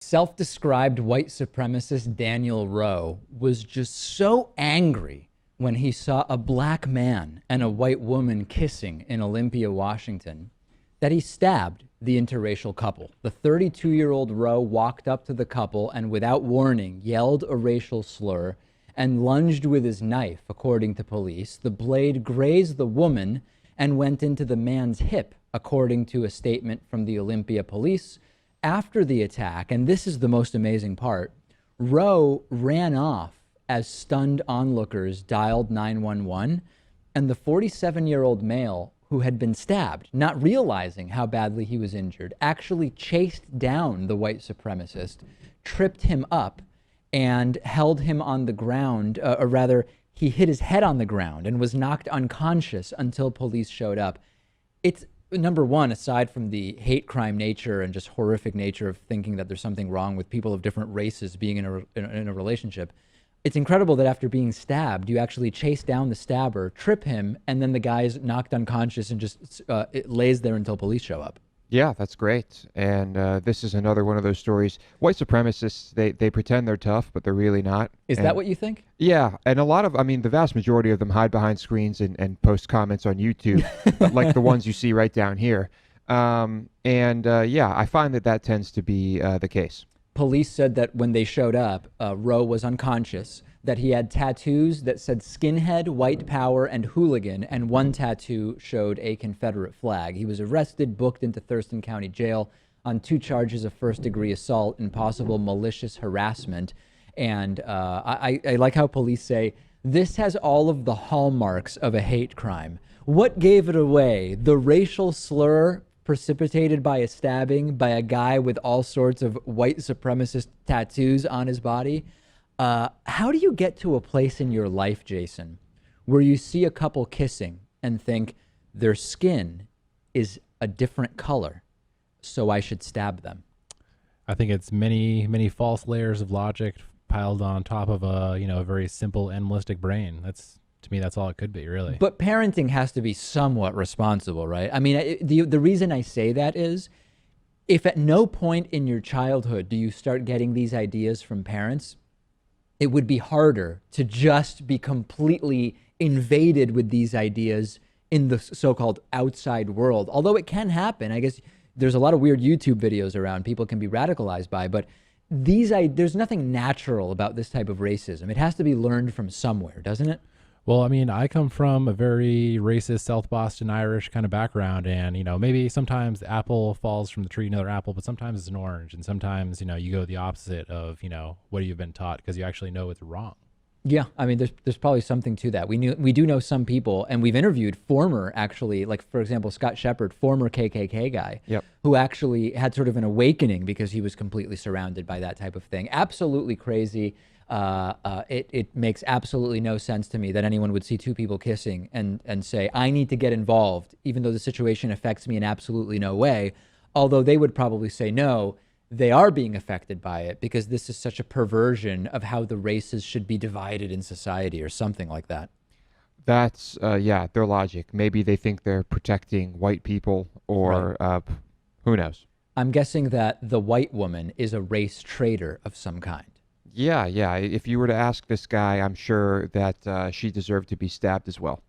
Self-described white supremacist Daniel Rowe was just so angry when he saw a black man and a white woman kissing in Olympia, Washington, that he stabbed the interracial couple. The 32-year-old Rowe walked up to the couple and without warning yelled a racial slur and lunged with his knife, according to police. The blade grazed the woman and went into the man's hip, according to a statement from the Olympia police. After the attack, and this is the most amazing part, Rowe ran off as stunned onlookers dialed 911, and the 47-year-old male who had been stabbed, not realizing how badly he was injured, actually chased down the white supremacist, tripped him up, and held him on the ground, or rather, he hit his head on the ground and was knocked unconscious until police showed up. It's number one, aside from the hate crime nature and just horrific nature of thinking that there's something wrong with people of different races being in a relationship, it's incredible that after being stabbed, you actually chase down the stabber, trip him, and then the guy's knocked unconscious and just it lays there until police show up. Yeah, that's great. And this is another one of those stories. White supremacists, they pretend they're tough, but they're really not. Is that what you think? Yeah, and the vast majority of them hide behind screens and post comments on YouTube, like the ones you see right down here. Yeah, I find that tends to be the case. Police said that when they showed up, Rowe was unconscious, that he had tattoos that said skinhead, white power, and hooligan, and one tattoo showed a Confederate flag. He was arrested, booked into Thurston County Jail on 2 charges of first-degree assault and possible malicious harassment. And I like how police say, this has all of the hallmarks of a hate crime. What gave it away? The racial slur precipitated by a stabbing by a guy with all sorts of white supremacist tattoos on his body? How do you get to a place in your life, Jason, where you see a couple kissing and think their skin is a different color, so I should stab them? I think it's many, many false layers of logic piled on top of a very simple animalistic brain. To me, that's all it could be, really. But parenting has to be somewhat responsible, right? I mean, the reason I say that is, if at no point in your childhood do you start getting these ideas from parents, it would be harder to just be completely invaded with these ideas in the so-called outside world. Although it can happen. I guess there's a lot of weird YouTube videos around people can be radicalized by, but there's nothing natural about this type of racism. It has to be learned from somewhere, doesn't it? Well, I mean, I come from a very racist South Boston Irish kind of background, and maybe sometimes the apple falls from the tree, another apple, but sometimes it's an orange, and sometimes you go the opposite of what you've been taught because you actually know it's wrong. Yeah, I mean, there's probably something to that. We do know some people, and we've interviewed former, actually, like for example, Scott Shepard, former KKK guy, Yep. who actually had sort of an awakening because he was completely surrounded by that type of thing. Absolutely crazy. It makes absolutely no sense to me that anyone would see 2 people kissing and say, I need to get involved, even though the situation affects me in absolutely no way. Although they would probably say, no, they are being affected by it because this is such a perversion of how the races should be divided in society or something like that. That's, their logic. Maybe they think they're protecting white people or who knows? I'm guessing that the white woman is a race traitor of some kind. Yeah. If you were to ask this guy, I'm sure that she deserved to be stabbed as well.